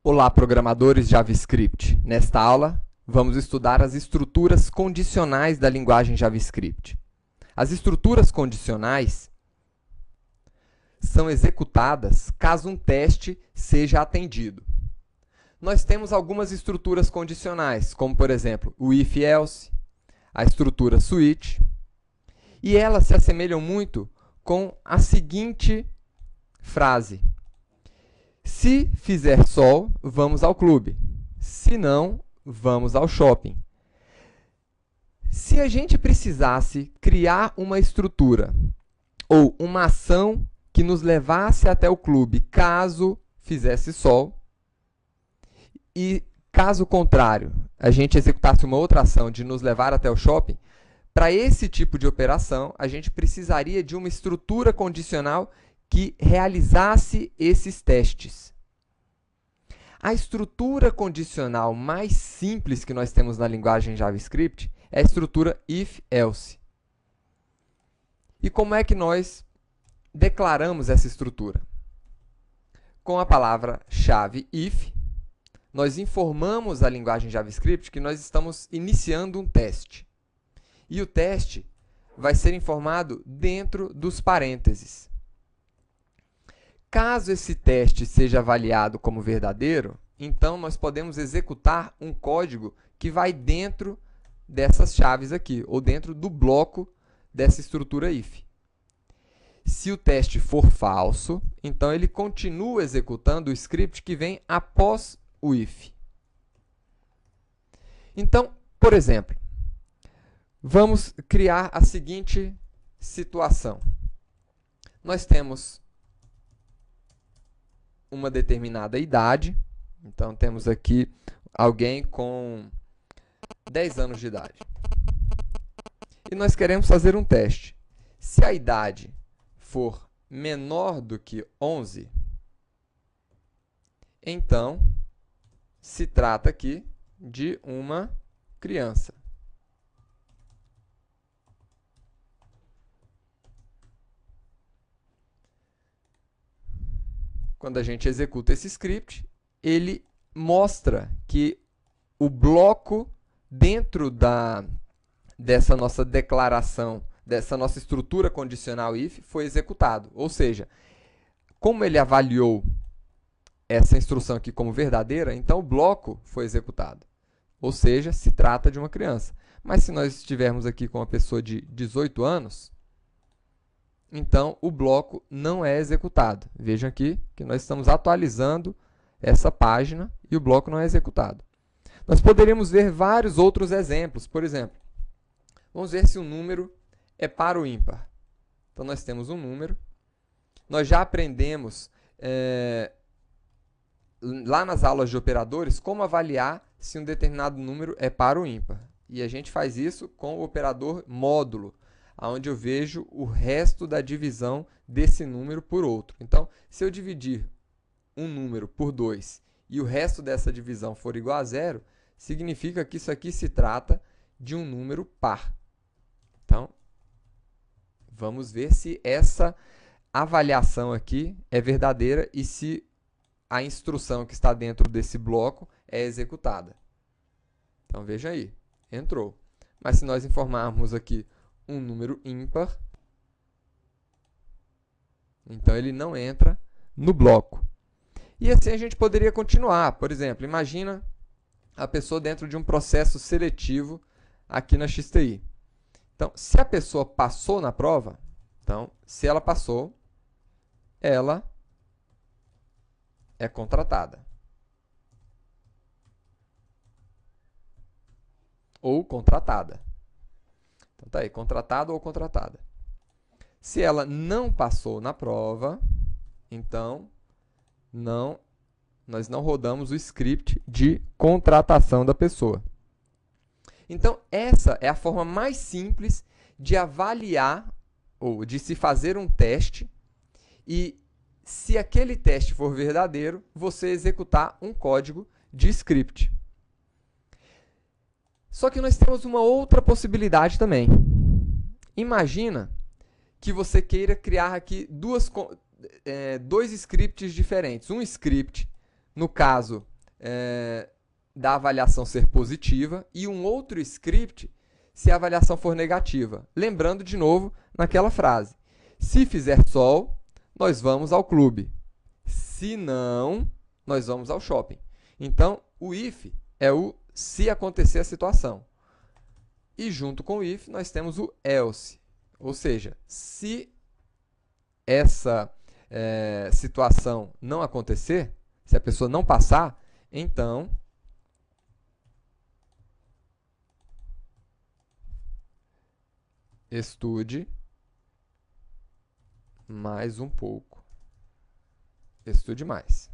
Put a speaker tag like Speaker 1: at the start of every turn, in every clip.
Speaker 1: Olá, programadores JavaScript. Nesta aula, vamos estudar as estruturas condicionais da linguagem JavaScript. As estruturas condicionais são executadas caso um teste seja atendido. Nós temos algumas estruturas condicionais, como, por exemplo, o if-else, a estrutura switch, e elas se assemelham muito com a seguinte frase: se fizer sol, vamos ao clube. Se não, vamos ao shopping. Se a gente precisasse criar uma estrutura ou uma ação que nos levasse até o clube caso fizesse sol, e caso contrário, a gente executasse uma outra ação de nos levar até o shopping, para esse tipo de operação, a gente precisaria de uma estrutura condicional que realizasse esses testes. A estrutura condicional mais simples que nós temos na linguagem JavaScript é a estrutura if-else. E como é que nós declaramos essa estrutura? Com a palavra-chave if, nós informamos a linguagem JavaScript que nós estamos iniciando um teste. E o teste vai ser informado dentro dos parênteses. Caso esse teste seja avaliado como verdadeiro, então nós podemos executar um código que vai dentro dessas chaves aqui, ou dentro do bloco dessa estrutura if. Se o teste for falso, então ele continua executando o script que vem após o if. Então, por exemplo, vamos criar a seguinte situação. Nós temos uma determinada idade, então temos aqui alguém com 10 anos de idade. E nós queremos fazer um teste. Se a idade for menor do que 11, então se trata aqui de uma criança. Quando a gente executa esse script, ele mostra que o bloco dentro dessa nossa declaração, dessa nossa estrutura condicional if, foi executado. Ou seja, como ele avaliou essa instrução aqui como verdadeira, então o bloco foi executado. Ou seja, se trata de uma criança. Mas se nós estivermos aqui com uma pessoa de 18 anos, então o bloco não é executado. Vejam aqui que nós estamos atualizando essa página e o bloco não é executado. Nós poderíamos ver vários outros exemplos. Por exemplo, vamos ver se o número é par ou ímpar. Então, nós temos um número. Nós já aprendemos lá nas aulas de operadores como avaliar se um determinado número é par ou ímpar. E a gente faz isso com o operador módulo, onde eu vejo o resto da divisão desse número por outro. Então, se eu dividir um número por 2 e o resto dessa divisão for igual a zero, significa que isso aqui se trata de um número par. Então, vamos ver se essa avaliação aqui é verdadeira e se a instrução que está dentro desse bloco é executada. Então, veja aí, entrou. Mas se nós informarmos aqui um número ímpar, então ele não entra no bloco. E assim a gente poderia continuar. Por exemplo, imagina a pessoa dentro de um processo seletivo aqui na XTI. Então, se a pessoa passou na prova, então, se ela passou, ela é contratada. Ou contratada. Então, tá aí, contratado ou contratada. Se ela não passou na prova, então, nós não rodamos o script de contratação da pessoa. Então, essa é a forma mais simples de avaliar ou de se fazer um teste e, se aquele teste for verdadeiro, você executar um código de script. Só que nós temos uma outra possibilidade também. Imagina que você queira criar aqui dois scripts diferentes. Um script, no caso, da avaliação ser positiva e um outro script se a avaliação for negativa. Lembrando de novo naquela frase: se fizer sol, nós vamos ao clube. Se não, nós vamos ao shopping. Então, o if é o se acontecer a situação. E junto com o if, nós temos o else. Ou seja, se essa situação não acontecer, se a pessoa não passar, então estude mais um pouco. Estude mais.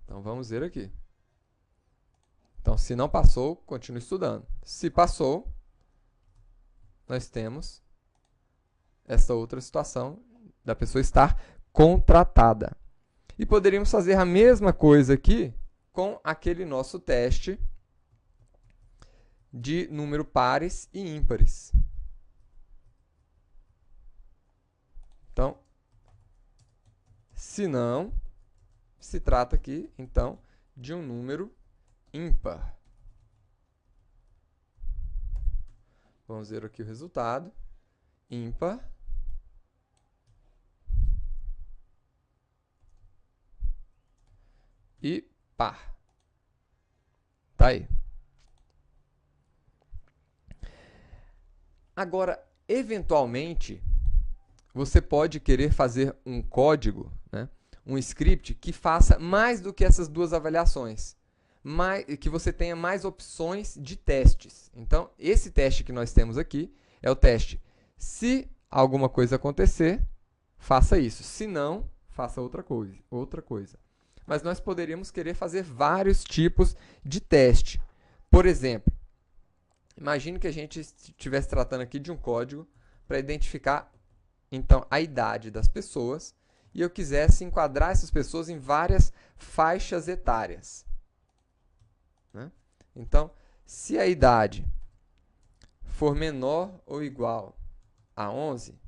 Speaker 1: Então, vamos ver aqui. Então, se não passou, continue estudando. Se passou, nós temos essa outra situação da pessoa estar contratada. E poderíamos fazer a mesma coisa aqui com aquele nosso teste de número pares e ímpares. Então, se não, se trata aqui, então, de um número ímpar. Vamos ver aqui o resultado. Ímpar. E par. Tá aí. Agora, eventualmente, você pode querer fazer um código, né, um script que faça mais do que essas duas avaliações, que você tenha mais opções de testes. Então, esse teste que nós temos aqui é o teste: se alguma coisa acontecer, faça isso. Se não, faça outra coisa. Mas nós poderíamos querer fazer vários tipos de teste. Por exemplo, imagine que a gente estivesse tratando aqui de um código para identificar, então, a idade das pessoas e eu quisesse enquadrar essas pessoas em várias faixas etárias. Né? Então, se a idade for menor ou igual a 11,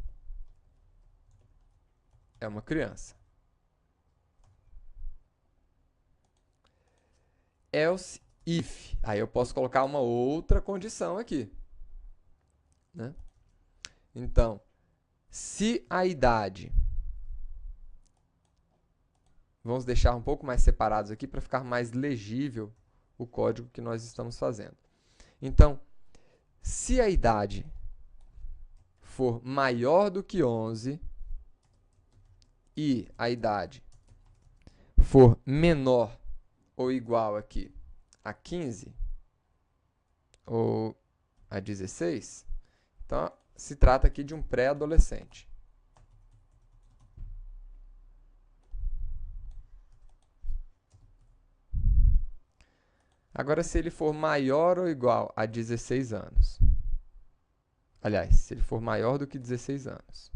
Speaker 1: é uma criança. Else if. Aí eu posso colocar uma outra condição aqui. Né? Então, se a idade... Vamos deixar um pouco mais separados aqui para ficar mais legível o código que nós estamos fazendo. Então, se a idade for maior do que 11 e a idade for menor ou igual aqui a 15 ou a 16, então se trata aqui de um pré-adolescente. Agora, se ele for maior ou igual a 16 anos, aliás, se ele for maior do que 16 anos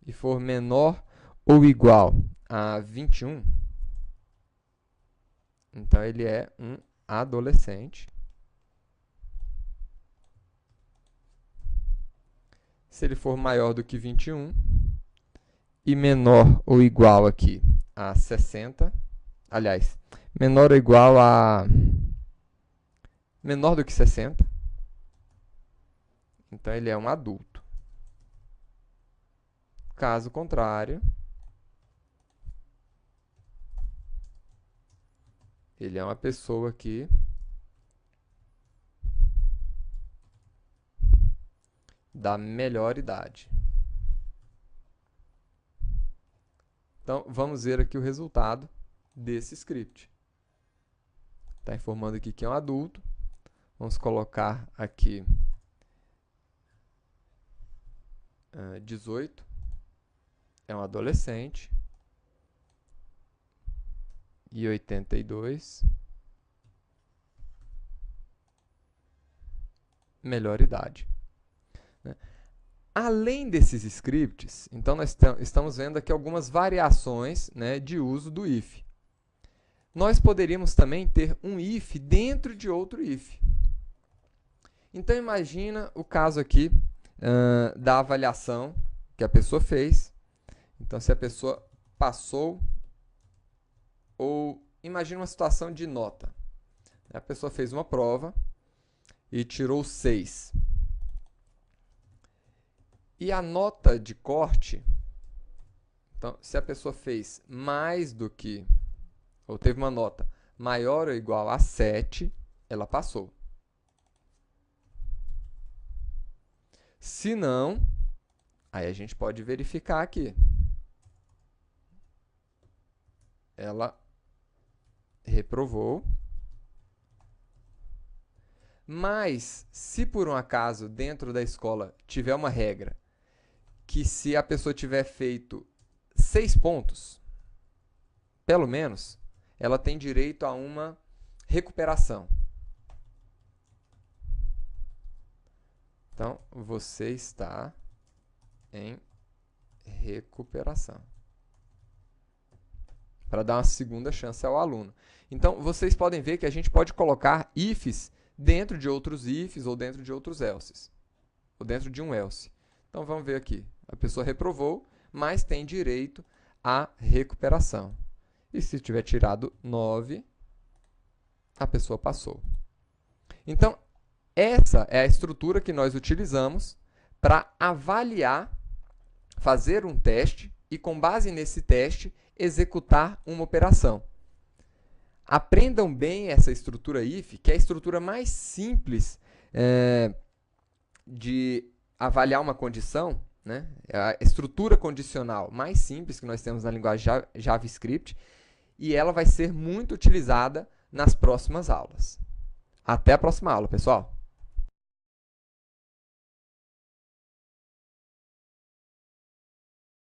Speaker 1: e for menor ou igual a 21, então ele é um adolescente. Se ele for maior do que 21 e menor ou igual aqui a 60, aliás, menor ou igual a menor do que 60, então ele é um adulto. Caso contrário, ele é uma pessoa aqui da melhor idade. Então, vamos ver aqui o resultado desse script. Está informando aqui que é um adulto. Vamos colocar aqui 18. É um adolescente. E 82. Melhor idade. Né? Além desses scripts, então nós estamos vendo aqui algumas variações, né, de uso do if. Nós poderíamos também ter um if dentro de outro if. Então, imagina o caso aqui da avaliação que a pessoa fez. Então, se a pessoa passou Ou imagine uma situação de nota. A pessoa fez uma prova e tirou 6. E a nota de corte, então, se a pessoa fez mais do que, ou teve uma nota maior ou igual a 7, ela passou. Se não, aí a gente pode verificar aqui. Ela reprovou. Mas, se por um acaso dentro da escola tiver uma regra que se a pessoa tiver feito 6 pontos, pelo menos, ela tem direito a uma recuperação. Então, você está em recuperação. Para dar uma segunda chance ao aluno. Então, vocês podem ver que a gente pode colocar ifs dentro de outros ifs ou dentro de outros elses. Ou dentro de um else. Então, vamos ver aqui. A pessoa reprovou, mas tem direito à recuperação. E se tiver tirado 9, a pessoa passou. Então, essa é a estrutura que nós utilizamos para avaliar, fazer um teste e, com base nesse teste, executar uma operação. Aprendam bem essa estrutura if, que é a estrutura mais simples de avaliar uma condição, né? É a estrutura condicional mais simples que nós temos na linguagem JavaScript, e ela vai ser muito utilizada nas próximas aulas. Até a próxima aula, pessoal!